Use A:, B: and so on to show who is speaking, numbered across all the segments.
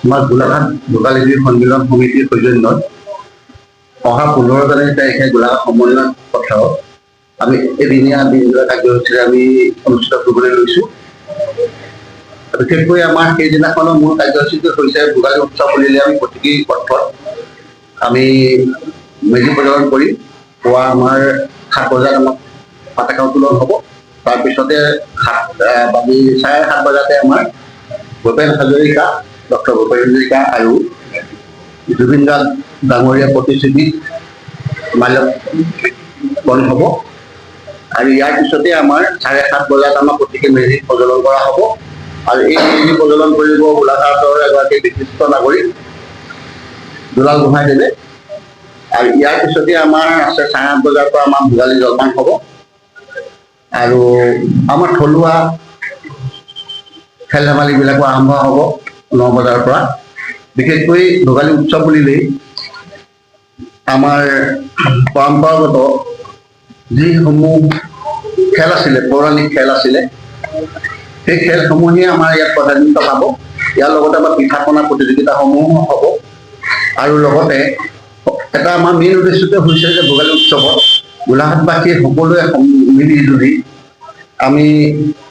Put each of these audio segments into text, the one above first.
A: আমাৰ গোলাঘাট ভোগালী সন্মিলন সমিতিৰ সৌজন্যত অহা 15 তাৰিখে গোলাঘাট সমন্বয় পথাৰত আমি এদিনীয়া দিনজোৰা কাৰ্যসূচীৰে আমি অনুষ্ঠিত কৰিবলৈ লৈছোঁ। বিশেষকৈ আমাৰ সেইদিনাখনৰ মূল কাৰ্যসূচীটো হৈছে ভোগালী উৎসৱ বুলিলে আমি প্ৰতীকী পথত আমি মেজি প্ৰজ্বলন কৰি পুৱা আমাৰ 7 বজাত আমাক পতাকা উত্তোলন হ'ব। তাৰপিছতে 7:30 বজাতে আমাৰ ভূপেন হাজৰিকা, ডক্টৰ ভূপেন হাজৰিকা আৰু জুবিন গাৰ্গ ডাঙৰীয়া প্ৰতিশ্ৰুতি মাল্যৰ্পণ হ'ব। আৰু ইয়াৰ পিছতে আমাৰ 7:30 বজাত আমাৰ প্ৰতীকী মেজি প্ৰজ্বলন কৰা হ'ব। আৰু এই মেজি প্ৰজ্বলন কৰিব গোলাঘাটৰ এগৰাকী বিশিষ্ট নাগৰিক দুলাল গোহাঁইদেৱে। আৰু ইয়াৰ পিছতে আমাৰ আছে 8:30 বজাৰ পৰা আমাৰ ভোগালী জলপান হ'ব। আৰু আমাৰ থলুৱা খেল ধেমালিবিলাকো আৰম্ভ হ'ব 9 বজাৰ পৰা। বিশেষকৈ ভোগালী উৎসৱ বুলিলেই আমাৰ পৰম্পৰাগত যিসমূহ খেল আছিলে, পৌৰাণিক খেল আছিলে, সেই খেলসমূহে আমাৰ ইয়াত প্ৰাধান্য পাব। ইয়াৰ লগতে আমাৰ পিঠা পনা প্ৰতিযোগিতাসমূহ হ'ব। আৰু লগতে এটা আমাৰ মেইন উদ্দেশ্যটো হৈছে যে ভোগালী উৎসৱত গোলাঘাটবাসীয়ে সকলোৱে মিলি জুলি আমি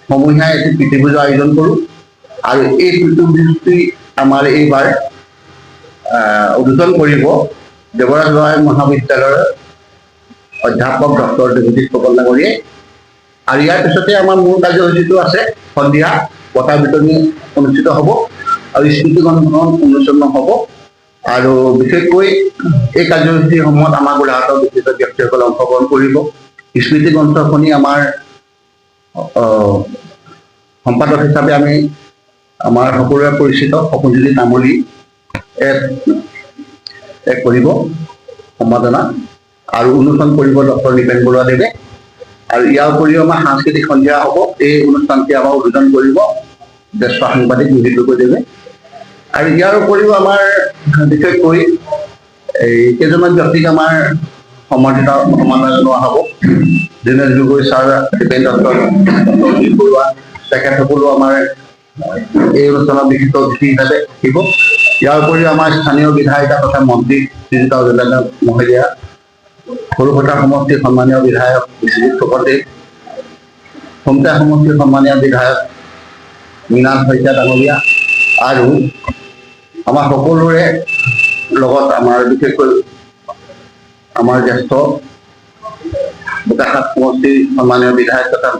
A: সমূহীয়া এটি প্ৰীতিভোজৰ আয়োজন কৰোঁ। আৰু এই প্ৰীতিভোজটি আমাৰ এইবাৰ উদ্বোধন কৰিব দেৱৰাজ ৰয় মহাবিদ্যালয়ৰ অধ্যাপক ডক্টৰ দেৱজিৎ ফুকন ডাঙৰীয়াই। আৰু ইয়াৰ পিছতে আমাৰ মূল কাৰ্যসূচীটো আছে সন্ধিয়া বঁটা বিতৰণী অনুষ্ঠিত হ'ব আৰু স্মৃতিগ্ৰন্থন উন্মোচন হ'ব। আৰু বিশেষকৈ এই কাৰ্যসূচীসমূহত আমাৰ গোলাঘাটৰ বিশিষ্ট ব্যক্তিসকলে অংশগ্ৰহণ কৰিব। স্মৃতি গ্ৰন্থখনি আমাৰ সম্পাদক হিচাপে আমি আমাৰ সকলোৰে পৰিচিত সপোনজ্যোতি তামুলী কৰিব সম্পাদনা, আৰু উন্মোচন কৰিব ডক্টৰ নিপেন বৰুৱাদেৱে। আৰু ইয়াৰ উপৰিও আমাৰ সাংস্কৃতিক সন্ধিয়া হ'ব। এই অনুষ্ঠানটি আমাৰ উদ্বোধন কৰিব জ্যেষ্ঠ সাংবাদিক মোহিত গগৈদেৱে। আৰু ইয়াৰ উপৰিও আমাৰ বিশেষকৈ এই কেইজনমান ব্যক্তিক আমাৰ সম্মাননা জনোৱা হ'ব। দীনেশ গগৈ ছাৰ, দীপেন দত্ত, অজিত বৰুৱা, তেখেতসকলো আমাৰ এই অনুষ্ঠানৰ বিশিষ্ট অতিথি হিচাপে থাকিব। ইয়াৰ উপৰিও আমাৰ স্থানীয় বিধায়িকা তথা মন্ত্ৰী শ্ৰীযুতা অজন্তা মহোদয়া, সৰুভটা সমষ্টিৰ সন্মানীয় বিধায়ক বিশ্বজিৎ চক্ৰৱৰ্তী, খমটা সমষ্টিৰ সন্মানীয় বিধায়ক মৃণাল শইকীয়া ডাঙৰীয়া, আৰু আমাৰ সকলোৰে লগত আমাৰ বিশেষকৈ আমাৰ জ্যেষ্ঠ বোকাখাট সমষ্টিৰ সন্মানীয় বিধায়ক তথা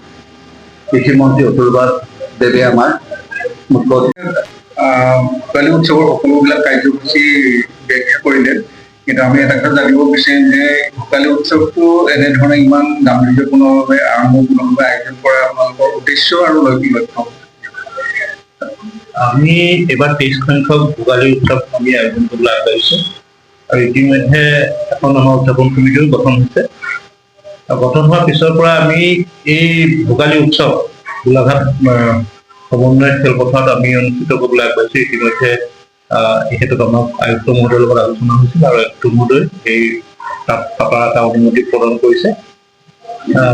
A: কৃষিমন্ত্ৰী অতুল দেৱে আমাৰ মুখ্য ভোগালী উৎসৱৰ সকলোবিলাক কাৰ্যসূচী ব্যাখ্যা কৰিলে। কিন্তু আমি এটা কথা জানিব বিচাৰিম যে ভোগালী উৎসৱটো এনেধৰণে ইমান গাম্ভীৰ্যপূৰ্ণভাৱে আৰম্ভপূৰ্ণভাৱে আয়োজন কৰা আপোনালোকৰ উদ্দেশ্য আৰু লক্ষ্য?
B: আমি এবাৰ 23 সংখ্যক ভোগালী উৎসৱ আমি আয়োজন কৰিবলৈ আগবাঢ়িছোঁ। আৰু ইতিমধ্যে এখন আমাৰ উদযাপন কমিটিও গঠন হৈছে। গঠন হোৱাৰ পিছৰ পৰা আমি এই ভোগালী উৎসৱ গোলাঘাট সমন্বয় খেলপথাৰত আমি অনুষ্ঠিত কৰিবলৈ আগবাঢ়িছোঁ। ইতিমধ্যে এখেতক আমাক আয়ুক্ত মহোদয়ৰ লগত আলোচনা হৈছিল আৰু আয়ুক্ত মহোদয় এই তাত থকা এটা অনুমতি প্ৰদান কৰিছে।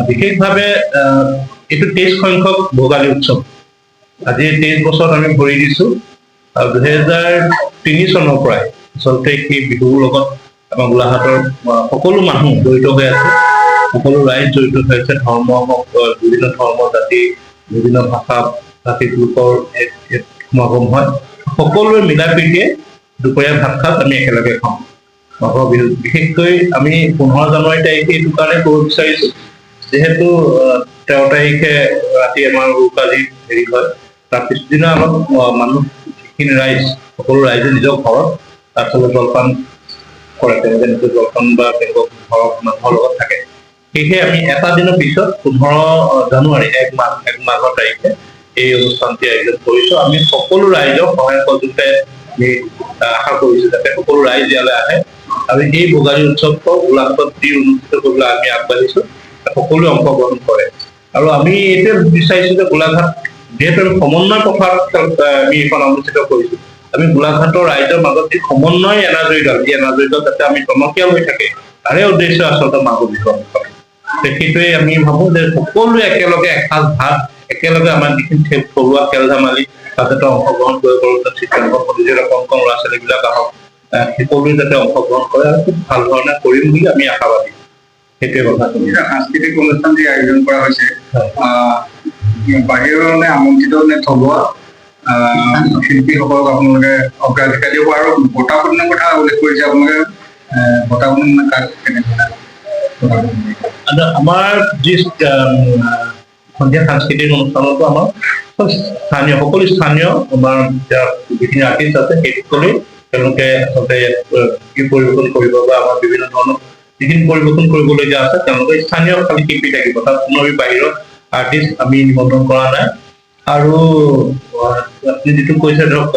B: বিশেষভাৱে এইটো 23 সংখ্যক ভোগালী উৎসৱ। আজি 23 বছৰত আমি ভৰি দিছোঁ। আৰু 2003 চনৰ পৰাই আচলতে সেই বিহুৰ লগত আমাৰ গোলাঘাটৰ সকলো মানুহ জড়িত হৈ আছে, সকলো ৰাইজ জড়িত হৈ আছে। ধৰ্ম হওক, বিভিন্ন ধৰ্ম জাতি, বিভিন্ন ভাষা ভাষিক লোকৰ এক সমাগম হয়। সকলোৱে মিলা প্ৰীতিয়ে দুপৰীয়া ভাত সাজ আমি একেলগে খাওঁ মাঘৰ বিহুত। বিশেষকৈ আমি 15 জানুৱাৰী তাৰিখে এইটো কাৰণে ক'ব বিচাৰিছোঁ, যিহেতু 13 তাৰিখে ৰাতি আমাৰ উৰুকাজি হেৰি হয়। তাৰ পিছদিনা অলপ মানুহ যিখিনি ৰাইজ, সকলো ৰাইজে নিজৰ ঘৰত আচলতে জলপান কৰে। তেওঁলোকে নিজৰ জলপান বা তেওঁলোকৰ ঘৰত মানুহৰ লগত থাকে। সেয়েহে আমি এটা দিনৰ পিছত 15 জানুৱাৰী এক মাঘৰ তাৰিখে এই অনুষ্ঠানটি আয়োজন কৰিছোঁ। আমি সকলো ৰাইজক সহায় সহযোগিতাৰে আমি আশা কৰিছোঁ যাতে সকলো ৰাইজ ইয়ালৈ আহে আৰু এই ভোগালী উৎসৱটো গোলাঘাটত যি অনুষ্ঠিত কৰিবলৈ আমি আগবাঢ়িছোঁ সকলোৱে অংশগ্ৰহণ কৰে। আৰু আমি এইটোৱে বিচাৰিছোঁ যে গোলাঘাট যিহেতু আমি সমন্বয় পথাৰত আমি এইখন অনুষ্ঠিত কৰিছোঁ, আমি গোলাঘাটৰ ৰাইজৰ মাজত যি সমন্বয় এনাজৰী দল, এই এনাজৰী দল যাতে আমি টনকিয়াল হৈ থাকে, তাৰে উদ্দেশ্য আচলতে মাঘৰ বিহু অনুষ্ঠান। সেইটোৱে আমি ভাবোঁ যে সকলোৱে একেলগে এসাঁজ ভাত, একেলগে আমাৰ যিখিনি থলুৱা খেল ধেমালি, তাতে অংশগ্ৰহণ কৰিব পাৰোঁ। তাত চিত্ৰাংকন প্ৰতিযোগিতা কম কম ল'ৰা ছোৱালীবিলাক আহক, সকলোৱে যাতে অংশগ্ৰহণ কৰে আৰু খুব ভাল ধৰণে কৰিম বুলি আমি আশাবাদী। সেইটোৱে কথা।
C: সাংস্কৃতিক অনুষ্ঠান যি আয়োজন কৰা হৈছে,
B: হয়।
C: বাহিৰৰ নে আমন্ত্ৰিত নে থলুৱা শিল্পীসকলক আপোনালোকে অগ্ৰাধিকাৰ দিব, আৰু বঁটা প্ৰদানৰ কথা উল্লেখ কৰিছে আপোনালোকে, বঁটা প্ৰদান কাক কেনেকৈ?
B: আমাৰ যি সন্ধিয়া সাংস্কৃতিক অনুষ্ঠানতো আমাৰ স্থানীয় সকলো স্থানীয় আমাৰ যিখিনি আৰ্টিষ্ট আছে সেইসকলেই তেওঁলোকে আচলতে কি পৰিৱেশন কৰিব বা আমাৰ বিভিন্ন ধৰণৰ যিখিনি পৰিৱেশন কৰিবলগীয়া আছে তেওঁলোকে স্থানীয় খালি শিল্পী থাকিব, তাত কোনো আমি বাহিৰৰ আৰ্টিষ্ট আমি নিমন্ত্ৰণ কৰা নাই। আৰু আপুনি যিটো কৈছে ধৰক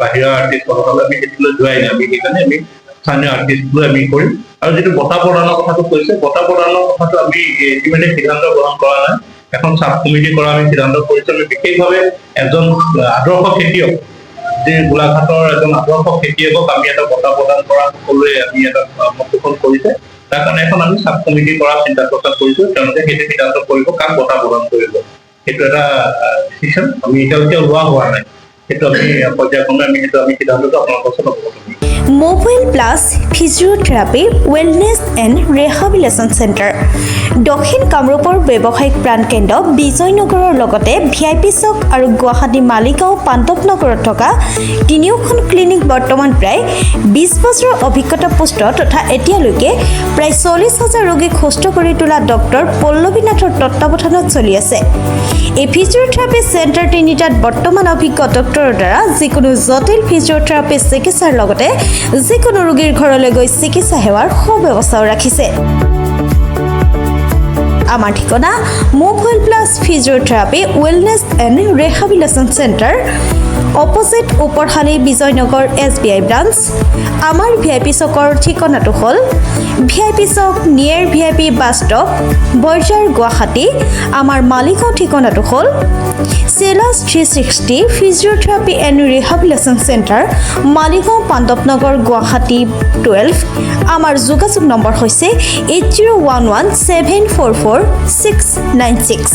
B: বাহিৰৰ আৰ্টিষ্টসকলে আমি সেইটোলৈ যোৱাই নাই, আমি সেইকাৰণে আমি স্থানীয় আৰ্টিষ্ট লৈ আমি কৰিম। আৰু যিটো বঁটা প্ৰদানৰ কথাটো কৈছে, বঁটা প্ৰদানৰ কথাটো আমি ইতিমধ্যে সিদ্ধান্ত গ্ৰহণ কৰা নাই, এখন চাব কমিটি কৰা আমি সিদ্ধান্ত কৰিছো। আমি বিশেষভাৱে এজন আদৰ্শ খেতিয়ক, যি গোলাঘাটৰ এজন আদৰ্শ খেতিয়কক আমি এটা বঁটা প্ৰদান কৰা সকলোৱে আমি এটা মতপোষণ কৰিছে, তাৰ কাৰণে এখন আমি চাব কমিটি কৰা চিন্তা প্ৰচাৰ কৰিছো। তেওঁলোকে সেইটো সিদ্ধান্ত কৰিব কাক বঁটা প্ৰদান কৰিব, সেইটো এটা ডিচিশ্যন আমি এতিয়ালৈকে লোৱা হোৱা নাই। সেইটো আমি পৰ্যায়ক্ৰমে আমি সিদ্ধান্তটো আপোনালোকৰ ওচৰত অৱগত কৰিম।
D: Mobile plus physiotherapy wellness and rehabilitation centre, দক্ষিণ কামৰূপৰ ব্যৱসায়িক প্ৰাণকেন্দ্ৰ বিজয়নগৰৰ লগতে VIP চক আৰু গুৱাহাটী মালিগাঁও পাণ্ডৱনগৰত থকা তিনিওখন ক্লিনিক বৰ্তমান প্ৰায় 20 বছৰৰ অভিজ্ঞতা পুষ্ট তথা এতিয়ালৈকে প্ৰায় 40,000 ৰোগীক সুস্থ কৰি তোলা ডক্টৰ পল্লৱী নাথৰ তত্বাৱধানত চলি আছে। এই ফিজিঅ'থেৰাপি চেণ্টাৰ তিনিটাত বৰ্তমান অভিজ্ঞ ডক্টৰৰ দ্বাৰা যিকোনো জটিল ফিজিঅ'থেৰাপি চিকিৎসাৰ লগতে যিকোনো ৰোগীৰ ঘৰলৈ গৈ চিকিৎসা সেৱাৰ সুব্যৱস্থাও ৰাখিছে। আমাৰ ঠিকনা mobile plus physiotherapy wellness and rehabilitation centre, opposite Uparshali Bijoynagar SBI branch. আমাৰ VIP চকৰ ঠিকনাটো হ'ল VIP chowk near VIP bus stop, Borjhar, Guwahati. আমাৰ মালিগাঁও ঠিকনাটো হ'ল চেলাছ 360 physiotherapy and rehabilitation centre, Maligaon Pandavnagar, Guwahati 12। আমাৰ যোগাযোগ নম্বৰ হৈছে 8011744696।